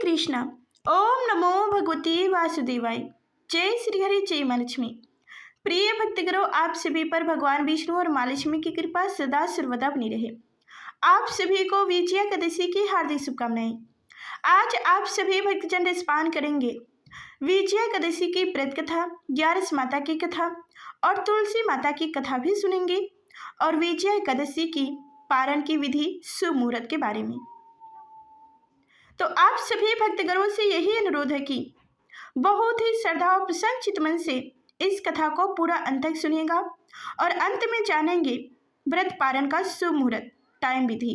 कृष्णा। ओम नमो भगवते वासुदेवाय। जय श्री हरि, जय मां लक्ष्मी। प्रिय भक्तगणों, आप सभी पर भगवान विष्णु और मां लक्ष्मी की कृपा सदा सर्वदा बनी रहे। आप सभी को विजया एकादशी की हार्दिक शुभकामनाएं। आज आप सभी भक्तजन स्नान करेंगे विजया एकादशी की व्रत कथा, ग्यारस माता की कथा और तुलसी माता की कथा भी सुनेंगे और विजया एकादशी की पारण की विधि, शुभ मुहूर्त के बारे में। तो आप सभी भक्तगणों से यही अनुरोध है कि बहुत ही श्रद्धा और प्रसन्न चित्त मन से इस कथा को पूरा अंत तक सुनिएगा और अंत में जानेंगे व्रत पारण का शुभ मुहूर्त, टाइम विधि।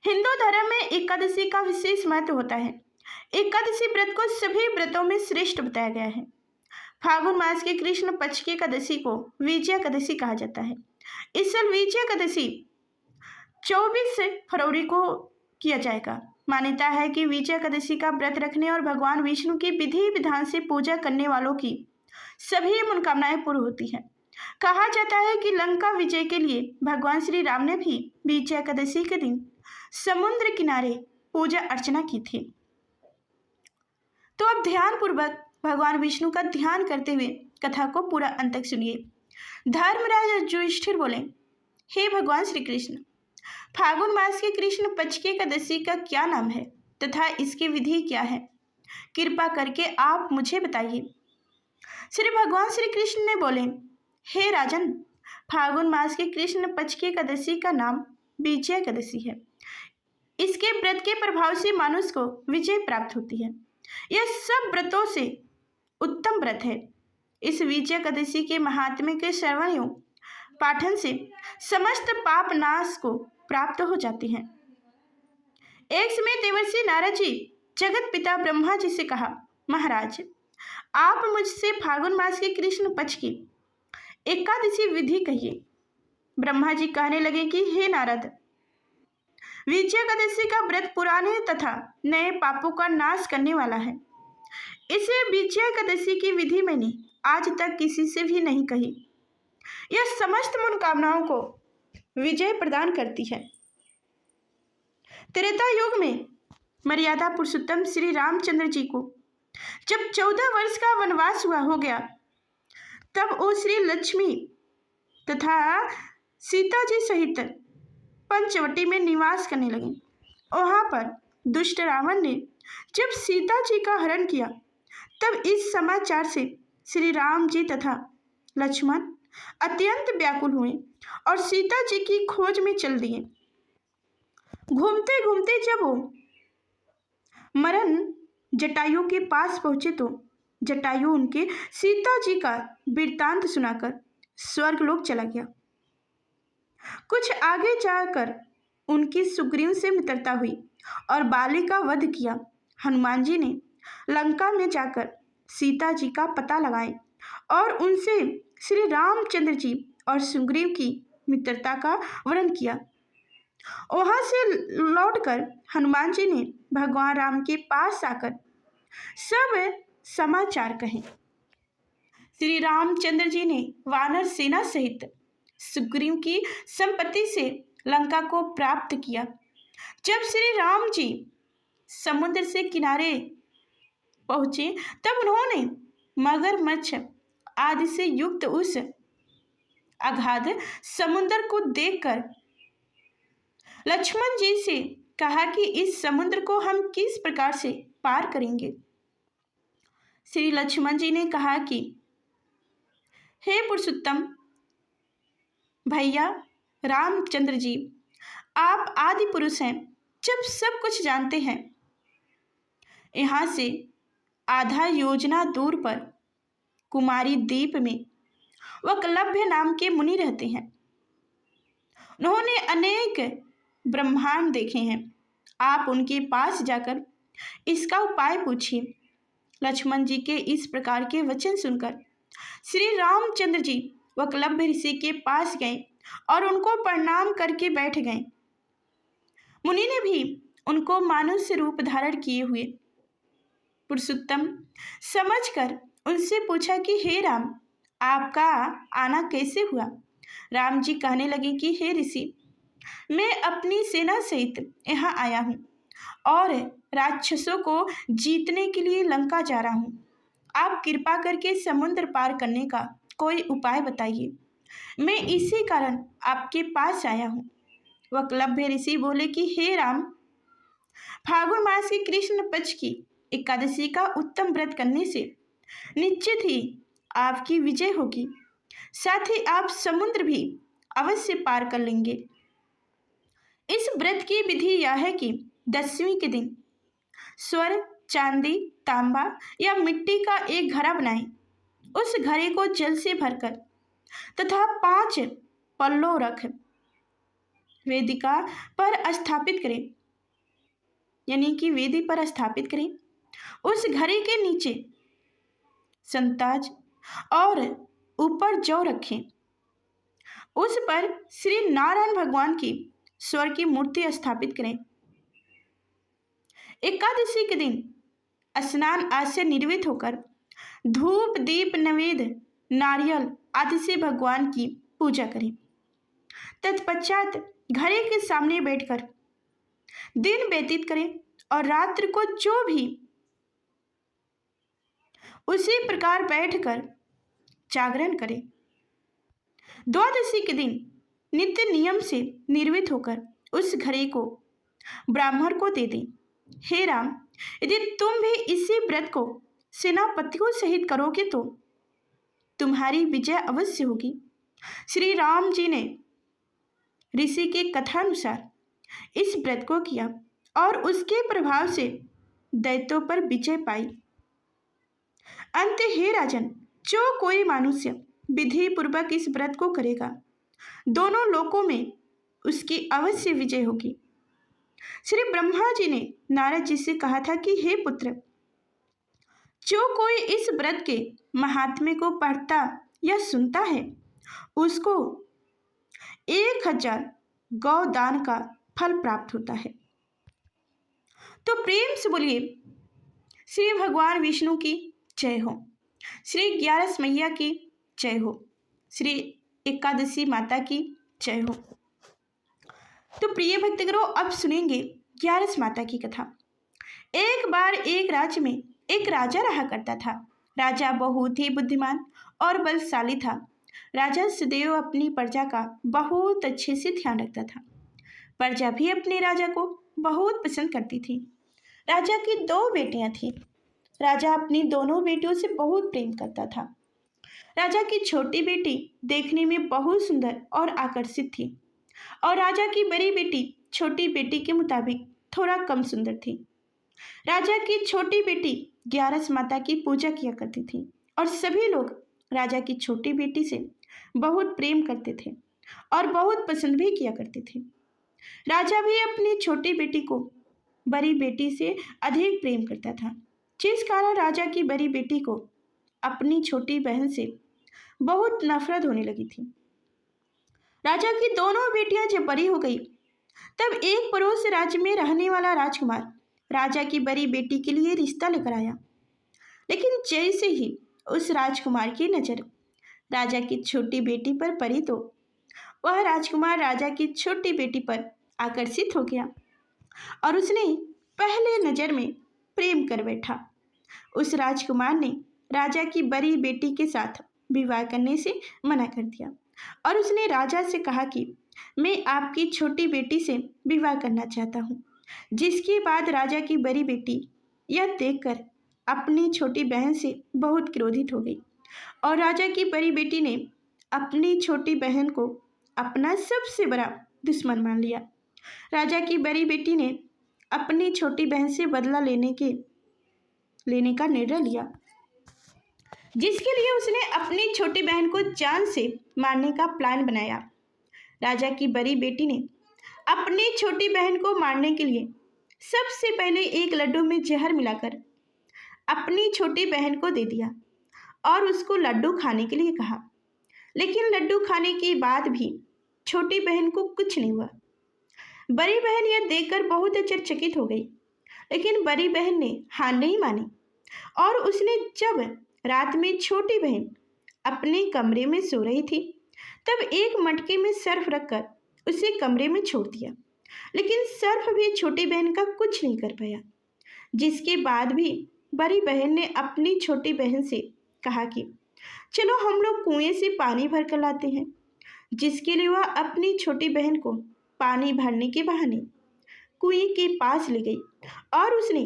हिंदू धर्म में एकादशी का विशेष महत्व होता है। एकादशी व्रत को सभी व्रतों में श्रेष्ठ बताया गया है। फागुन मास के कृष्ण पक्ष की एकादशी को विजया एकादशी कहा जाता है। इस साल विजया एकादशी 24 फरवरी को किया जाएगा। मान्यता है कि विजया एकादशी का व्रत रखने और भगवान विष्णु की विधि विधान से पूजा करने वालों की सभी मनोकामनाएं पूर्ण होती हैं। कहा जाता है कि लंका विजय के लिए भगवान श्री राम ने भी विजया एकादशी के दिन समुद्र किनारे पूजा अर्चना की थी। तो अब ध्यान पूर्वक भगवान विष्णु का ध्यान करते हुए कथा को पूरा अंत तक सुनिए। धर्मराज युधिष्ठिर बोले, हे भगवान श्री कृष्ण, फागुन मास के कृष्ण पक्ष की एकादशी का क्या नाम है तथा इसकी विधि क्या है? कृपा करके आप मुझे बताइए। श्री भगवान श्री कृष्ण ने बोले, हे राजन, फागुन मास के कृष्ण पक्ष की एकादशी का नाम विजया एकादशी है। इसके व्रत के प्रभाव से मनुष्य को विजय प्राप्त होती है। यह सब व्रतों से उत्तम व्रत है। इस विजया एकादशी के महात्म्य के श्रवण एवं पाठन से समस्त पाप नाश को प्राप्त हो जाते हैं। एक समय देवर्षि नारद जी जगत पिता ब्रह्मा जी से कहा, महाराज, आप मुझसे फागुन मास के कृष्ण पक्ष की एकादशी विधि कहिए। ब्रह्मा जी कहने लगे कि हे नारद, विजया एकादशी का व्रत पुराने तथा नए पापों का नाश करने वाला है। इसे विजया एकादशी की विधि मैंने आज तक किसी से भी नहीं कही। यह समस्त मनोकामनाओं को विजय प्रदान करती है। त्रेता युग में मर्यादा पुरुषोत्तम श्री रामचंद्र जी को जब 14 वर्ष का वनवास हुआ हो गया, तब वो श्री लक्ष्मी तथा सीता जी सहित पंचवटी में निवास करने लगे। वहां पर दुष्ट रावण ने जब सीता जी का हरण किया, तब इस समाचार से श्री राम जी तथा लक्ष्मण अत्यंत व्याकुल हुए और सीता जी की खोज में चल दिए। घूमते घूमते जब वो मरण जटायु के पास पहुंचे, तो जटायु उनके सीता जी का वृत्तांत सुनाकर स्वर्गलोक चला गया। कुछ आगे जाकर उनकी सुग्रीव से मित्रता हुई और बाली का वध किया। हनुमान जी ने लंका में जाकर सीता जी का पता लगाए और उनसे श्री रामचंद्र जी और सुग्रीव की मित्रता का वर्णन किया। वहां से लौटकर हनुमान जी ने भगवान राम के पास आकर सब समाचार कहे। श्री रामचंद्र जी ने वानर सेना सहित सुग्रीव की संपत्ति से लंका को प्राप्त किया। जब श्री राम जी समुद्र से किनारे पहुंचे, तब उन्होंने मगरमच्छ आदि से युक्त उस अगाध समुद्र को देखकर लक्ष्मण जी से कहा कि इस समुद्र को हम किस प्रकार से पार करेंगे। श्री लक्ष्मण जी ने कहा कि हे पुरुषोत्तम भैया रामचंद्र जी, आप आदि पुरुष हैं, जब सब कुछ जानते हैं। यहाँ से आधा योजना दूर पर कुमारी द्वीप में वकलभ्य नाम के मुनि रहते हैं। उन्होंने अनेक ब्रह्मांड देखे हैं। आप उनके पास जाकर इसका उपाय पूछिए। लक्ष्मण जी के इस प्रकार के वचन सुनकर श्री रामचंद्र जी वकलभ्य ऋषि के पास गए और उनको प्रणाम करके बैठ गए। मुनि ने भी उनको मानुष्य रूप धारण किए हुए पुरुषोत्तम समझकर उनसे पूछा कि हे राम, आपका आना कैसे हुआ? राम जी कहने लगे कि हे ऋषि, मैं अपनी सेना सहित यहाँ आया हूँ और राक्षसों को जीतने के लिए लंका जा रहा हूँ। आप कृपा करके समुद्र पार करने का कोई उपाय बताइए। मैं इसी कारण आपके पास आया हूँ। वक्लभ्य ऋषि बोले कि हे राम, फागुन मास की कृष्ण पक्ष की एकादशी का उत्तम व्रत करने से निश्चित ही आपकी विजय होगी। साथ ही आप समुद्र भी अवश्य पार कर लेंगे। इस व्रत की विधि यह है कि 10वीं के दिन स्वर्ण, चांदी, तांबा या मिट्टी का एक घड़ा बनाएं। उस घड़े को जल से भरकर तथा 5 पल्लों रख वेदिका पर स्थापित करें, यानी कि वेदी पर स्थापित करें। उस घड़े के नीचे संताज और ऊपर जौ रखें। उस पर श्री नारायण भगवान की स्वर की मूर्ति स्थापित करें। एकादशी के दिन स्नान आदि से निर्वित होकर धूप, दीप, नैवेद्य, नारियल आदि से भगवान की पूजा करें। तत्पश्चात घड़े के सामने बैठकर दिन व्यतीत करें और रात्रि को जो भी उसी प्रकार बैठकर जागरण करें। द्वादशी के दिन नित्य नियम से निर्वित होकर उस घड़े को ब्राह्मण को दे दें। हे राम, यदि तुम भी इसी व्रत को सेनापतियों सहित करोगे तो तुम्हारी विजय अवश्य होगी। श्री राम जी ने ऋषि के कथानुसार इस व्रत को किया और उसके प्रभाव से दैत्यों पर विजय पाई। अंत हे राजन, जो कोई मनुष्य विधि पूर्वक इस व्रत को करेगा, दोनों लोकों में उसकी अवश्य विजय होगी। श्री ब्रह्मा जी ने नारद जी से कहा था कि हे पुत्र, जो कोई इस व्रत के महात्म्य को पढ़ता या सुनता है, उसको 1000 गौ दान का फल प्राप्त होता है। तो प्रेम से बोलिए श्री भगवान विष्णु की जय हो, श्री 11 मैया की जय हो, श्री एकादशी माता की जय हो। तो प्रिय भक्तगणों, अब सुनेंगे 11 माता की कथा। एक बार एक राज्य में एक राजा रहा करता था। राजा बहुत ही बुद्धिमान और बलशाली था। राजा सदैव अपनी प्रजा का बहुत अच्छे से ध्यान रखता था। प्रजा भी अपने राजा को बहुत पसंद करती थी। राजा की 2 बेटियां थीं। राजा अपनी दोनों बेटियों से बहुत प्रेम करता था। राजा की छोटी बेटी देखने में बहुत सुंदर और आकर्षित थी और राजा की बड़ी बेटी छोटी बेटी के मुताबिक थोड़ा कम सुंदर थी। राजा की छोटी बेटी 11 माता की पूजा किया करती थी और सभी लोग राजा की छोटी बेटी से बहुत प्रेम करते थे और बहुत पसंद भी किया करते थे। राजा भी अपनी छोटी बेटी को बड़ी बेटी से अधिक प्रेम करता था, जिस कारण राजा की बड़ी बेटी को अपनी छोटी बहन से बहुत नफरत होने लगी थी। राजा की दोनों बेटियां जब बड़ी हो गई, तब एक पड़ोस राज्य में रहने वाला राजकुमार राजा की बड़ी बेटी के लिए रिश्ता लेकर आया। लेकिन जैसे ही उस राजकुमार की नजर राजा की छोटी बेटी पर पड़ी, तो वह राजकुमार राजा की छोटी बेटी पर आकर्षित हो गया और उसने पहले नजर में प्रेम कर बैठा। उस राजकुमार ने राजा की बड़ी बेटी के साथ विवाह करने से मना कर दिया और उसने राजा से कहा कि मैं आपकी छोटी बेटी से विवाह करना चाहता हूँ। जिसके बाद राजा की बड़ी बेटी यह देखकर अपनी छोटी बहन से बहुत क्रोधित हो गई और राजा की बड़ी बेटी ने अपनी छोटी बहन को अपना सबसे बड़ा दुश्मन मान लिया। राजा की बड़ी बेटी ने अपनी छोटी बहन से बदला लेने का निर्णय लिया, जिसके लिए उसने अपनी छोटी बहन को जान से मारने का प्लान बनाया। राजा की बड़ी बेटी ने अपनी छोटी बहन को मारने के लिए सबसे पहले एक लड्डू में जहर मिलाकर अपनी छोटी बहन को दे दिया और उसको लड्डू खाने के लिए कहा। लेकिन लड्डू खाने के बाद भी छोटी बहन को कुछ नहीं हुआ। बड़ी बहन यह देखकर बहुत आश्चर्यचकित हो गई, लेकिन बड़ी बहन ने हार नहीं मानी और उसने जब रात में छोटी बहन अपने कमरे में सो रही थी, तब एक मटके में सर्फ रखकर उसे कमरे में छोड़ दिया लेकिन सर्प भी छोटी बहन का कुछ नहीं कर पाया। जिसके बाद भी बड़ी बहन ने अपनी छोटी बहन से कहा कि चलो हम लोग कुएं से पानी भर कर लाते हैं। जिसके लिए वह अपनी छोटी बहन को पानी भरने के बहाने कुएं के पास ले गई और उसने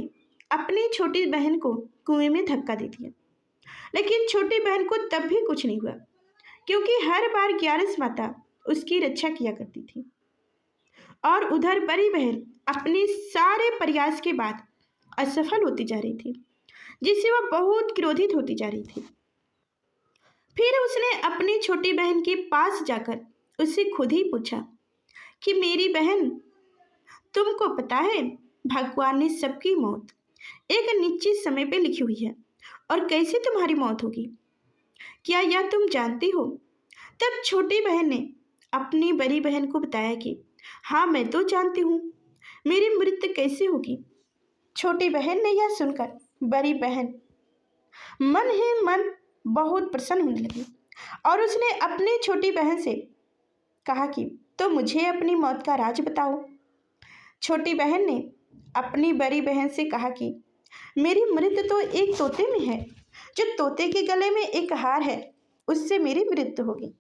अपनी छोटी बहन को कुएं में धक्का दे दिया। लेकिन छोटी बहन को तब भी कुछ नहीं हुआ, क्योंकि हर बार ग्यारस माता उसकी रक्षा किया करती थी। और उधर बड़ी बहन अपने सारे प्रयास के बाद असफल होती जा रही थी, जिससे वह बहुत क्रोधित होती जा रही थी। फिर उसने अपनी छोटी बहन के पास जाकर उससे खुद ही पूछा कि मेरी बहन, तुमको पता है भगवान ने सबकी मौत एक निश्चित समय पे लिखी हुई है, और कैसे तुम्हारी मौत होगी, क्या यह तुम जानती हो? तब छोटी बहन ने अपनी बड़ी बहन को बताया कि हाँ, मैं तो जानती हूँ, मेरी मृत्यु कैसे होगी। छोटी बहन ने यह सुनकर बड़ी बहन मन ही मन बहुत प्रसन्न होने लगी और उसने अपनी छोटी बहन से कहा कि तो मुझे अपनी मौत का राज बताओ। छोटी बहन ने अपनी बड़ी बहन से कहा कि मेरी मृत्यु तो एक तोते में है, जो तोते के गले में एक हार है, उससे मेरी मृत्यु होगी।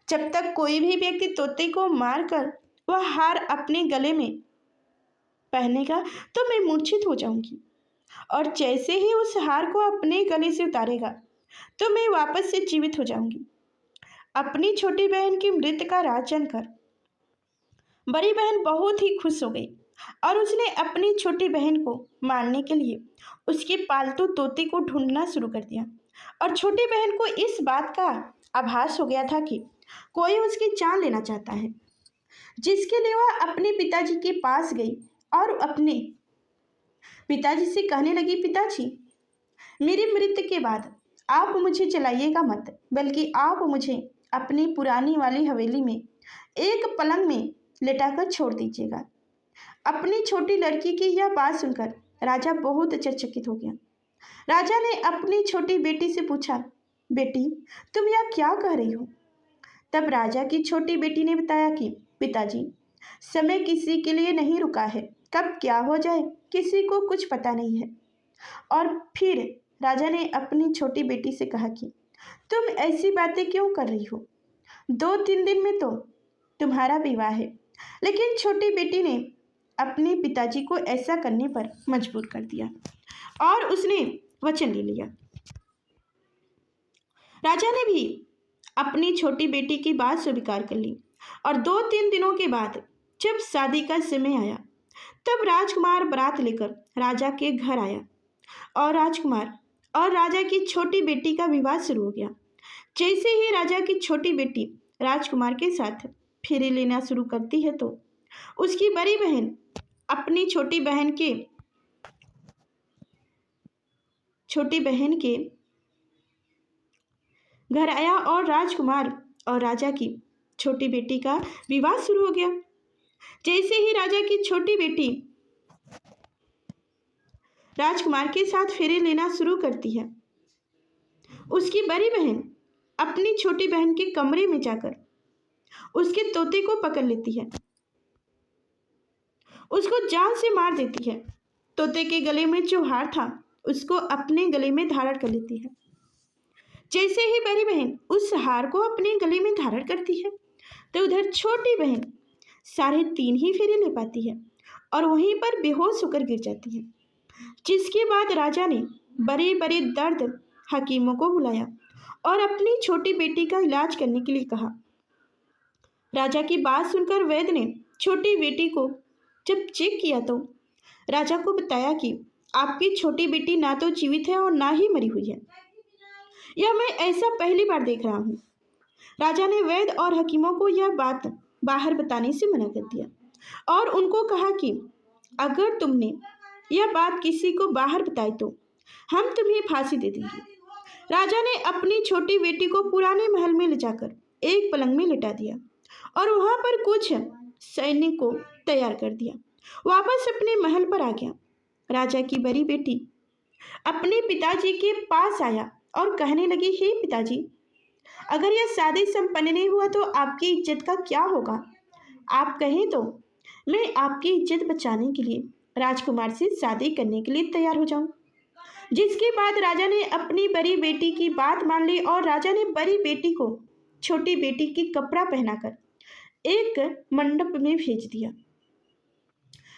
जब तक कोई भी व्यक्ति तोते को मारकर वह हार अपने गले में पहनेगा तो मैं मूर्छित हो जाऊंगी, और जैसे ही उस हार को अपने गले से उतारेगा तो मैं वापस से जीवित हो जाऊंगी। अपनी छोटी बहन की मृत्यु का राज जानकर बड़ी बहन बहुत ही खुश हो गई और उसने अपनी छोटी बहन को मारने के लिए उसके पालतू तोते को ढूंढना शुरू कर दिया। और छोटी बहन को इस बात का आभास हो गया था कि कोई उसकी जान लेना चाहता है, जिसके लिए वह अपने पिताजी के पास गई और अपने पिताजी से कहने लगी, पिताजी, मेरी मृत्यु के बाद आप मुझे जलाइएगा मत, बल्कि आप मुझे अपनी पुरानी वाली हवेली में एक पलंग में लेटाकर छोड़ दीजिएगा। अपनी छोटी लड़की की यह बात सुनकर राजा बहुत आश्चर्यचकित हो गया। राजा ने अपनी छोटी बेटी से पूछा, बेटी, तुम यह क्या कह रही हो? तब राजा की छोटी बेटी ने बताया कि पिताजी, समय किसी के लिए नहीं रुका है, कब क्या हो जाए किसी को कुछ पता नहीं है। और फिर राजा ने अपनी छोटी बेटी से कहा कि तुम ऐसी बातें क्यों कर रही हो, 2-3 दिन में तो तुम्हारा विवाह है। लेकिन छोटी बेटी ने अपने पिताजी को ऐसा करने पर मजबूर कर दिया और उसने वचन ले लिया। राजा ने भी अपनी छोटी बेटी की बात स्वीकार कर ली और 2-3 दिनों के बाद जब शादी का समय आया तब राजकुमार बारात लेकर राजा के घर आया और राजकुमार और राजा की छोटी बेटी का विवाह शुरू हो गया। जैसे ही राजा की छोटी बेटी राजकुमार के साथ फेरे लेना शुरू करती है तो उसकी बड़ी बहन अपनी छोटी बहन के घर आया और राजकुमार और राजा की छोटी बेटी का विवाह शुरू हो गया। जैसे ही राजा की छोटी बेटी राजकुमार के साथ फेरे लेना शुरू करती है, उसकी बड़ी बहन अपनी छोटी बहन के कमरे में जाकर उसके तोते को पकड़ लेती है, उसको जान से मार देती है। तोते के गले में जो हार था उसको अपने गले में धारण कर लेती है। जैसे ही बड़ी बहन उस हार को अपने गले में धारण करती है तो उधर छोटी बहन 3.5 ही फेरे ले पाती है और वहीं पर बेहोश होकर गिर जाती है। जिसके बाद राजा ने बड़े बड़े दर्द हकीमों को बुलाया और अपनी छोटी बेटी का इलाज करने के लिए कहा। राजा की बात सुनकर वैद्य ने छोटी बेटी को जब चेक किया तो राजा को बताया कि आपकी छोटी बेटी ना तो जीवित है और ना ही मरी हुई है। यह मैं ऐसा पहली बार देख रहा हूँ। राजा ने वैद्य और हकीमों को यह बात बाहर बताने से मना कर दिया और उनको कहा कि अगर तुमने यह बात किसी को बाहर बताई तो हम तुम्हें फांसी दे देंगे। राजा ने अपनी छोटी बेटी को पुराने महल में ले जाकर एक पलंग में लिटा दिया और वहां पर कुछ सैनिक को तैयार कर दिया। वापस अपने महल पर आ गया। राजा की बड़ी बेटी अपने पिताजी के पास आया और कहने लगी, हे पिताजी, अगर यह शादी संपन्न नहीं हुआ तो आपकी इज्जत का क्या होगा? आप कहें तो मैं आपकी इज्जत बचाने के लिए राजकुमार से शादी करने के लिए तैयार हो जाऊं। जिसके बाद राजा ने अपनी बड़ी बेटी की बात मान ली और राजा ने बड़ी बेटी को छोटी बेटी की कपड़ा पहनाकर एक मंडप में भेज दिया।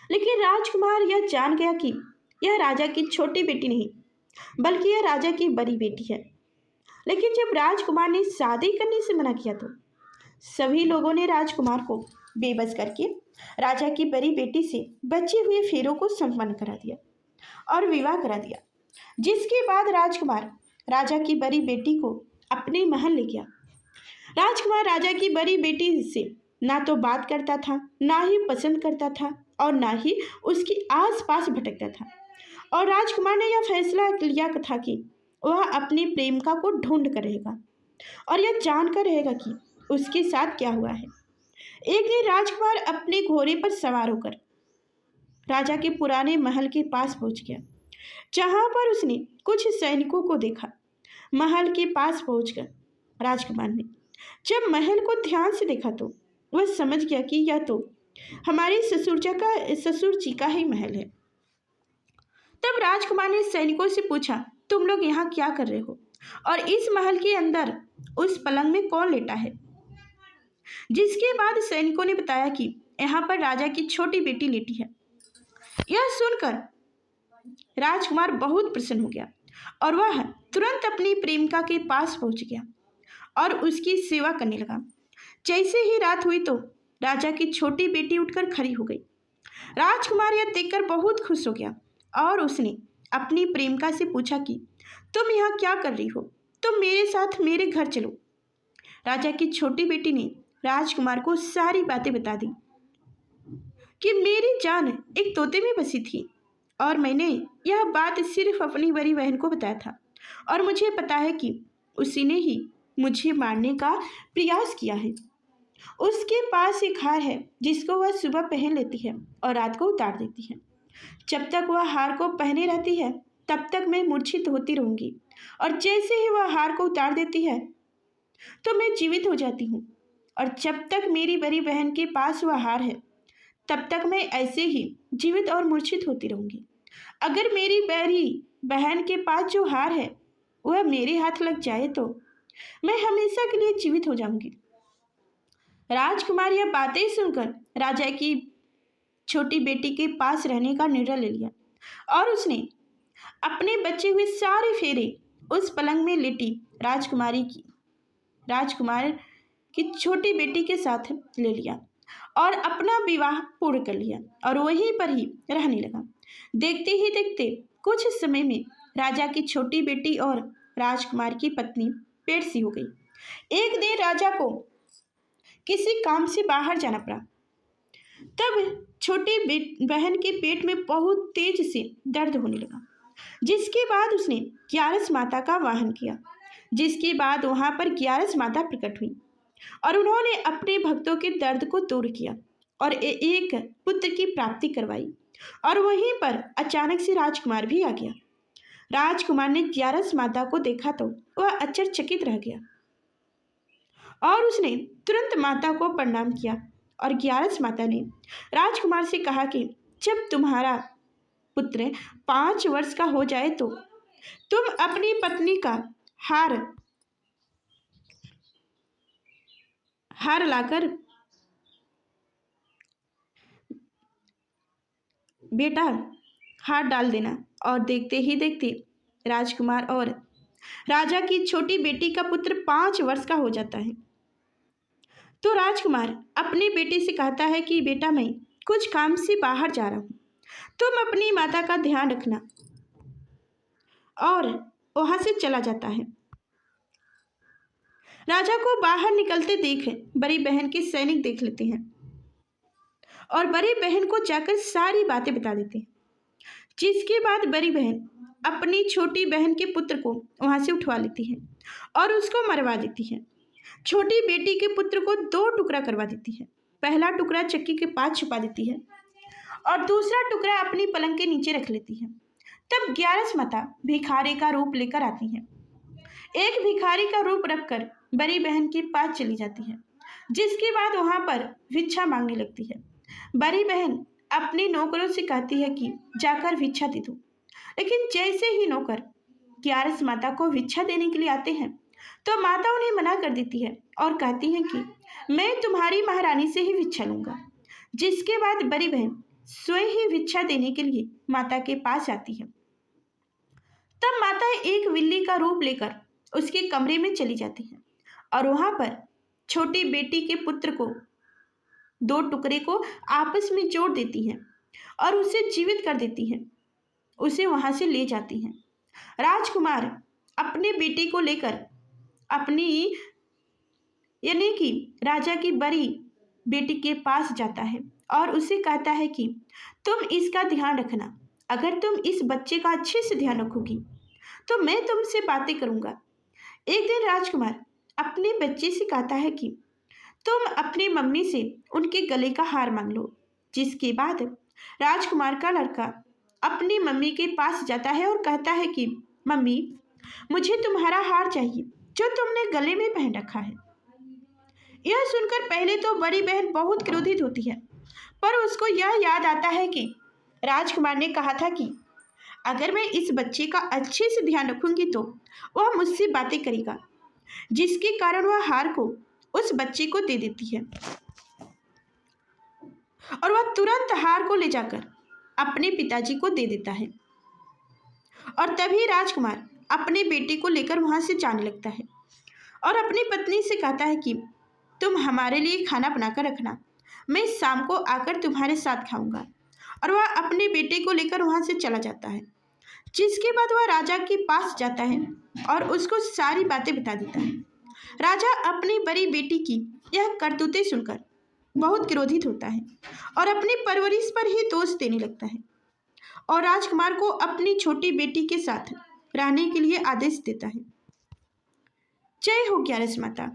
लेकिन राजकुमार यह जान गया कि यह राजा की छोटी बेटी नहीं बल्कि यह राजा की बड़ी बेटी है। लेकिन जब राजकुमार ने शादी करने से मना किया तो सभी लोगों ने राजकुमार को बेबस करके राजा की बड़ी बेटी से बचे हुए फेरों को संपन्न करा दिया और विवाह करा दिया। जिसके बाद राजकुमार राजा की बड़ी बेटी को अपने महल ले गया। राजकुमार राजा की बड़ी बेटी से ना तो बात करता था, ना ही पसंद करता था और ना ही उसकी आसपास भटकता था। और राजकुमार ने यह फैसला लिया था कि वह अपनी प्रेमिका को ढूंढ कर रहेगा और यह जानकर रहेगा कि उसके साथ क्या हुआ है। एक दिन राजकुमार अपने घोड़े पर सवार होकर राजा के पुराने महल के पास पहुंच गया, जहां पर उसने कुछ सैनिकों को देखा। महल के पास पहुंचकर राजकुमार ने जब महल को ध्यान से देखा तो वह समझ गया कि यह तो हमारे ससुर जी का ही महल है। तब राजकुमार ने सैनिकों से पूछा, तुम लोग यहाँ क्या कर रहे हो और इस महल के अंदर उस पलंग में कौन लेटा है? जिसके बाद सैनिकों ने बताया कि यहाँ पर राजा की छोटी बेटी लेटी है। यह सुनकर राजकुमार बहुत प्रसन्न हो गया और वह तुरंत अपनी प्रेमिका के पास पहुंच गया और उसकी सेवा करने लगा। जैसे ही रात हुई तो राजा की छोटी बेटी उठकर खड़ी हो गई। राजकुमार यह देखकर बहुत खुश हो गया और उसने अपनी प्रेमिका से पूछा कि तुम यहाँ क्या कर रही हो? तुम मेरे साथ मेरे घर चलो। राजा की छोटी बेटी ने राजकुमार को सारी बातें बता दी कि मेरी जान एक तोते में बसी थी और मैंने यह बात सिर्फ अपनी बड़ी बहन को बताया था और मुझे पता है कि उसी ने ही मुझे मारने का प्रयास किया है। उसके पास एक हार है जिसको वह सुबह पहन लेती है और रात को उतार देती है। जब तक वह हार को पहने रहती है तब तक मैं मूर्छित होती रहूंगी और जैसे ही वह हार को उतार देती है तो मैं जीवित हो जाती हूँ। और जब तक मेरी बड़ी बहन के पास वह हार है तब तक मैं ऐसे ही जीवित और मूर्छित होती रहूंगी। अगर मेरी बड़ी बहन के पास जो हार है वह मेरे हाथ लग जाए तो मैं हमेशा के लिए जीवित हो जाऊंगी। राजकुमार यह बातें सुनकर राजा की छोटी बेटी के पास रहने का निर्णय ले लिया और उसने अपने बचे हुए सारे फेरे उस पलंग में लेटी राजकुमार की छोटी बेटी के साथ ले लिया और अपना विवाह पूर्ण कर लिया और वहीं पर ही रहने लगा। देखते ही देखते कुछ समय में राजा की छोटी बेटी और राजकुमार की पत्नी पेट सी हो गई। एक दिन राजा को किसी काम से बाहर जाना पड़ा। तब छोटी बहन के पेट में बहुत तेज से दर्द होने लगा। जिसके बाद उसने ग्यारस माता का वाहन किया। जिसके बाद वहां पर ग्यारस माता प्रकट हुई और उन्होंने अपने भक्तों के दर्द को दूर किया और एक पुत्र की प्राप्ति करवाई। और वहीं पर अचानक से राजकुमार भी आ गया। राजकुमार ने ग्यारस माता को देखा तो वह आश्चर्यचकित रह गया और उसने तुरंत माता को प्रणाम किया। और ग्यारस माता ने राजकुमार से कहा कि जब तुम्हारा पुत्र 5 वर्ष का हो जाए तो तुम अपनी पत्नी का हार लाकर बेटा हाथ डाल देना। और देखते ही देखते राजकुमार और राजा की छोटी बेटी का पुत्र 5 वर्ष का हो जाता है। तो राजकुमार अपनी बेटी से कहता है कि बेटा मैं कुछ काम से बाहर जा रहा हूँ, तुम अपनी माता का ध्यान रखना। और वहां से चला जाता है। राजा को बाहर निकलते देख बड़ी बहन के सैनिक देख लेते हैं और बड़ी बहन को जाकर सारी बातें बता देते हैं। जिसके बाद बड़ी बहन अपनी छोटी बहन के पुत्र को वहां से उठवा लेती है और उसको मरवा देती है। छोटी बेटी के पुत्र को 2 टुकड़ा करवा देती है। पहला टुकड़ा चक्की के पास छुपा देती है और दूसरा टुकड़ा अपनी पलंग के नीचे रख लेती है। तब ग्यारस माता भिखारी का रूप लेकर आती है। एक भिखारी का रूप रखकर बड़ी बहन के पास चली जाती है। जिसके बाद वहां पर भिक्षा मांगने लगती है। बड़ी बहन अपनी नौकरों से कहती है कि जाकर भिक्षा दे दो, लेकिन जैसे ही नौकर ग्यारस माता को भिक्षा देने के लिए आते हैं तो माता उन्हें मना कर देती है और कहती है कि मैं तुम्हारी महारानी से ही भिक्षा लूंगा। जिसके बाद बड़ी बहन स्वयं ही भिक्षा देने के लिए माता के पास आती है। तब माता एक बिल्ली का रूप लेकर उसके कमरे में चली जाती है और वहां पर छोटी बेटी के पुत्र को दो टुकड़े को आपस में जोड़ देती है और उसे जीवित कर देती है। उसे वहां से ले जाती है। राजकुमार अपने बेटे को लेकर अपनी यानी कि राजा की बड़ी बेटी के पास जाता है और उसे कहता है कि तुम इसका ध्यान रखना। अगर तुम इस बच्चे का अच्छे से ध्यान रखोगी तो मैं तुमसे बातें करूंगा। एक दिन राजकुमार अपने बच्चे से कहता है कि तुम अपनी मम्मी से उनके गले का हार मांग लो। जिसके बाद राजकुमार का लड़का अपनी मम्मी के पास जाता है और कहता है कि मम्मी, मुझे तुम्हारा हार चाहिए जो तुमने गले में पहन रखा है। यह सुनकर पहले तो बड़ी बहन बहुत क्रोधित होती है, पर उसको यह याद आता है कि राजकुमार ने कहा था कि अगर मैं इस बच्चे का अच्छे से ध्यान रखूंगी तो वह मुझसे बातें करेगा, जिसके कारण वह हार को उस बच्चे को दे देती है और वह तुरंत हार को ले जाकर अपने पिताजी को दे देता है। और तभी राजकुमार अपने बेटे को लेकर वहां से जाने लगता है और अपनी पत्नी से कहता है कि तुम हमारे लिए खाना बनाकर रखना, मैं शाम को आकर तुम्हारे साथ खाऊंगा। और वह अपने बेटे को लेकर वहां से चला जाता है। जिसके बाद वह राजा के पास जाता है और उसको सारी बातें बता देता है। राजा अपनी बड़ी बेटी की यह करतूतें सुनकर बहुत क्रोधित होता है और अपनी परवरिश पर ही दोष देने लगता है और राजकुमार को अपनी छोटी बेटी के साथ रहने के लिए आदेश देता है। जय हो ग्यारस माता,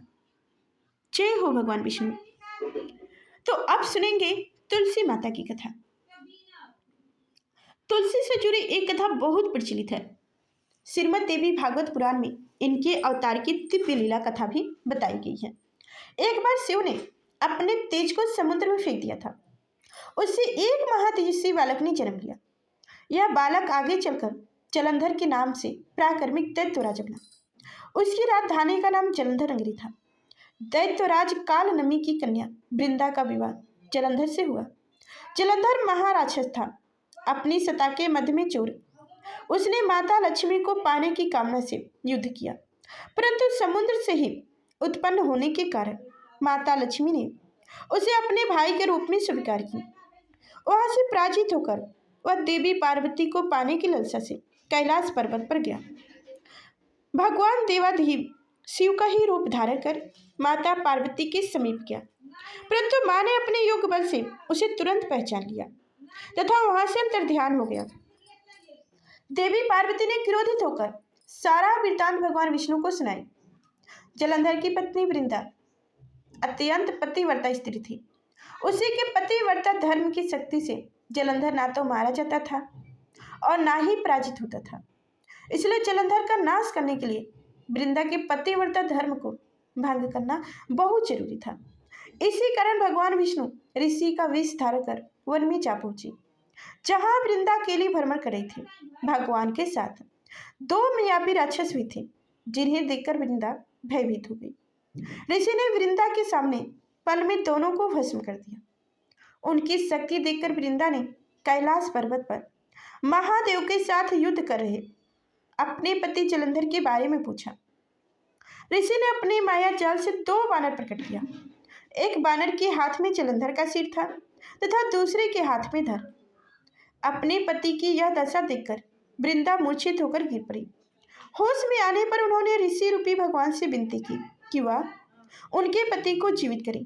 जय हो भगवान विष्णु। तो अब सुनेंगे तुलसी माता की कथा। तुलसी से जुड़ी एक कथा बहुत प्रचलित है। श्रीमद् देवी भागवत पुराण में इनके अवतार की दिव्य लीला कथा भी बताई गई है। एक बार शिव ने अपने तेज को समुद्र में फेंक दिया था। उससे एक महातेजस्वी बालक ने जन्म लिया। यह बालक आगे चलकर जलंधर के नाम से प्राक्रमिक दैत्यराज बना। उसकी राजधानी का नाम जलंधर नगरी था। दैत्यराज काल नमी की कन्या वृंदा का विवाह जलंधर से हुआ। जलंधर महाराक्षस था, अपनी सत्ता के मध्य में चोर। उसने माता लक्ष्मी को पाने की कामना से युद्ध किया, परंतु समुद्र से ही उत्पन्न होने के कारण माता लक्ष्मी ने उसे अपने भाई के रूप में स्वीकार की। वहां से पराजित होकर वह देवी पार्वती को पाने की लालसा से कैलाश पर्वत पर गया। भगवान देवाधिदेव शिव का ही रूप धारण कर माता पार्वती के समीप गया, परंतु मां ने अपने योग बल से उसे तुरंत पहचान लिया तथा वहां से अंतर्ध्यान हो गया। देवी पार्वती ने क्रोधित होकर सारा वृत्तांत भगवान विष्णु को सुनाई। जलंधर की पत्नी वृंदा अत्यंत पतिव्रता स्त्री थी। उसी के पतिव्रता धर्म की शक्ति से जलंधर ना तो मारा जाता था और ना ही पराजित होता था। इसलिए जलंधर का नाश करने के लिए वृंदा के पतिव्रता धर्म को भंग करना बहुत जरूरी था। इसी कारण भगवान विष्णु ऋषि का वेश धारण कर वन में जा पहुंची, जहां वृंदा अकेली भ्रमण कर रही थी। भगवान के साथ दो मायावी राक्षस भी थे, जिन्हें देखकर वृंदा भयभीत हो गई। ऋषि ने वृंदा के सामने पल में दोनों को भस्म कर दिया। उनकी शक्ति देखकर वृंदा ने कैलाश पर्वत पर महादेव के साथ युद्ध कर रहे अपने पति जलंधर के बारे में पूछा। ऋषि ने अपने माया जाल से दो बानर प्रकट किया। एक बानर के हाथ में जलंधर का सिर था तथा दूसरे के हाथ में धर। अपने पति की यह दशा देखकर वृंदा मूर्छित होकर गिर पड़ी। होश में आने पर उन्होंने ऋषि रूपी भगवान से विनती की कि वह उनके पति को जीवित करे।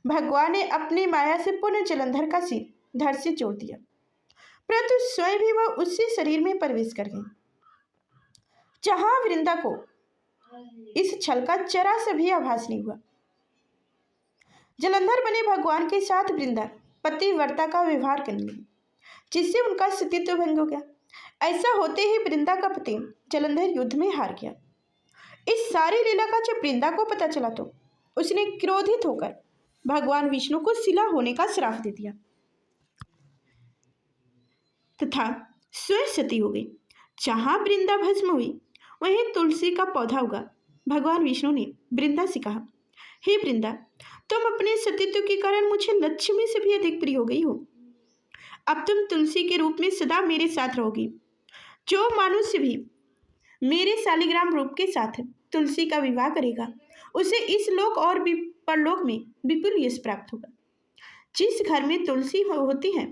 भगवान ने अपनी माया से पुनः जलंधर का सिर धड़ से जोड़ दिया, परंतु स्वयं भी वह उसी शरीर में प्रवेश कर गई। जहां वृंदा को इस छल का जरा सा भी आभास नहीं हुआ। जलंधर बने भगवान के साथ वृंदा पतिव्रता का व्यवहार करने लगी, जिससे उनका अस्तित्व भंग हो गया। ऐसा होते ही वृंदा का पति जलंधर युद्ध में हार गया। इस सारी लीला का जब वृंदा को पता चला तो उसने क्रोधित होकर भगवान विष्णु को शिला होने का श्राप दे दिया तथा स्वयं सती हो गई। जहां वृंदा भस्म हुई वहीं तुलसी का पौधा उगा। भगवान विष्णु ने वृंदा से कहा, हे वृंदा, तुम अपने सतीत्व के कारण मुझे लक्ष्मी से भी अधिक प्रिय हो गई हो। अब तुम तुलसी के रूप में सदा मेरे साथ रहोगी। जो मनुष्य भी मेरे शालिग्राम रूप के साथ तुलसी का विवाह करेगा उसे इस लोक और परलोक में विपुल यश प्राप्त होगा। जिस घर में तुलसी होती है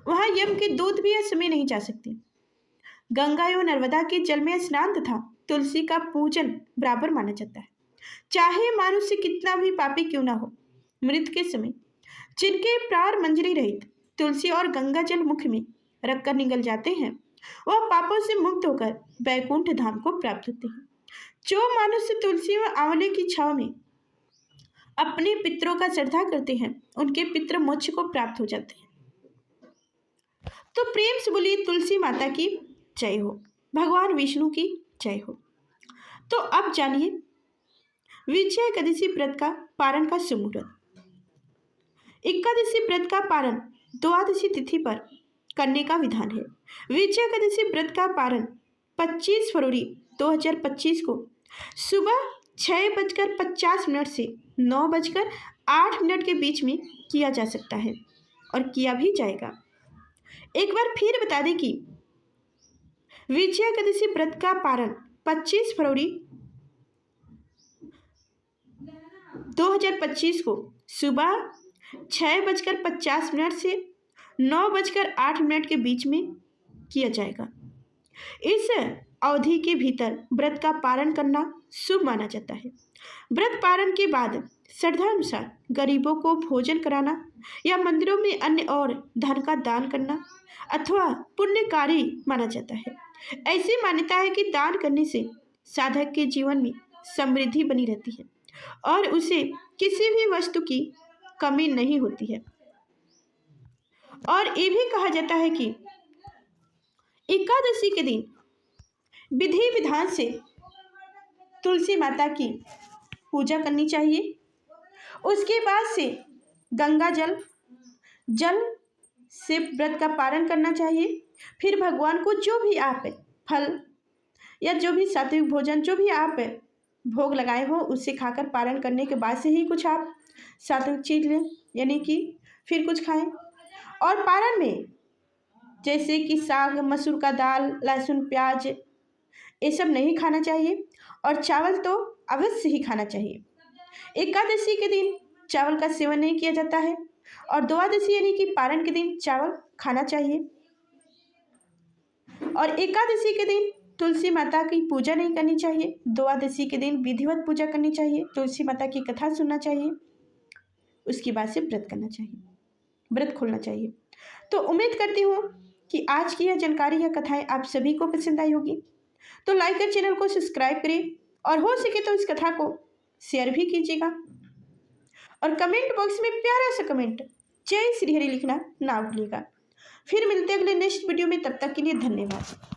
वहां यम के दूत भी असमय नहीं जा सकते। गंगा एवं नर्मदा के जल में स्नान तथा तुलसी का पूजन बराबर माना जाता है। चाहे मनुष्य कितना भी पापी क्यों ना हो, मृत के समय जिनके प्राण मंजरी रहित तुलसी और गंगा जल मुख में रखकर निगल जाते हैं वह पापों से मुक्त होकर वैकुंठ धाम को प्राप्त होते हैं। जो मनुष्य तुलसी व आंवले की छाव में अपने पितरों का श्रद्धा करते हैं उनके पितृ मोक्ष को प्राप्त हो जाते हैं। तो प्रेम से बोलिए तुलसी माता की जय हो, भगवान विष्णु की जय हो। तो अब जानिए विजया एकादशी व्रत का पारण का शुभ मुहूर्त। एकादशी व्रत का पारण द्वादशी तिथि पर करने का विधान है। विजया एकादशी व्रत का पारण 25 फरवरी 2025 को सुबह 6:50 से 9:08 के बीच में किया जा सकता है और किया भी जाएगा। एक बार फिर बता दें कि विजया एकादशी व्रत का पारण 25 फरवरी 2025 को सुबह 6:50 से 9:08 के बीच में किया जाएगा। इस अवधि के भीतर व्रत का पारण करना शुभ माना जाता है। व्रत पारण के बाद श्रद्धा अनुसार गरीबों को भोजन कराना या मंदिरों में अन्न और धन का दान करना अथवा पुण्यकारी माना जाता है। ऐसी मान्यता है कि दान करने से साधक के जीवन में समृद्धि बनी रहती है और उसे किसी भी वस्तु की कमी नहीं होती है। और ये भी कहा जाता है कि एकादशी के दिन विधि विधान से तुलसी माता की पूजा करनी चाहिए। उसके बाद से गंगा जल से व्रत का पारण करना चाहिए। फिर भगवान को जो भी आप फल या जो भी सात्विक भोजन जो भी आप भोग लगाए हो उससे खाकर पारण करने के बाद से ही कुछ आप सात्विक चीज लें, यानी कि फिर कुछ खाएं। और पारण में जैसे कि साग, मसूर का दाल, लहसुन, प्याज ये सब नहीं खाना चाहिए और चावल तो अवश्य ही खाना चाहिए। एकादशी के दिन चावल का सेवन नहीं किया जाता है और द्वादशी यानी कि पारण के दिन चावल खाना चाहिए। और एकादशी के दिन तुलसी माता की पूजा नहीं करनी चाहिए। द्वादशी के दिन विधिवत पूजा करनी चाहिए, तुलसी माता की कथा सुनना चाहिए, उसके बाद से व्रत करना चाहिए, व्रत खोलना चाहिए। तो उम्मीद करती हूँ कि आज की यह जानकारी या कथाएं आप सभी को पसंद आई होगी। तो लाइक कर चैनल को सब्सक्राइब करें और हो सके तो इस कथा को शेयर भी कीजिएगा और कमेंट बॉक्स में प्यारा सा कमेंट जय श्री हरि लिखना ना भूलिएगा। फिर मिलते हैं अगले नेक्स्ट वीडियो में, तब तक के लिए धन्यवाद।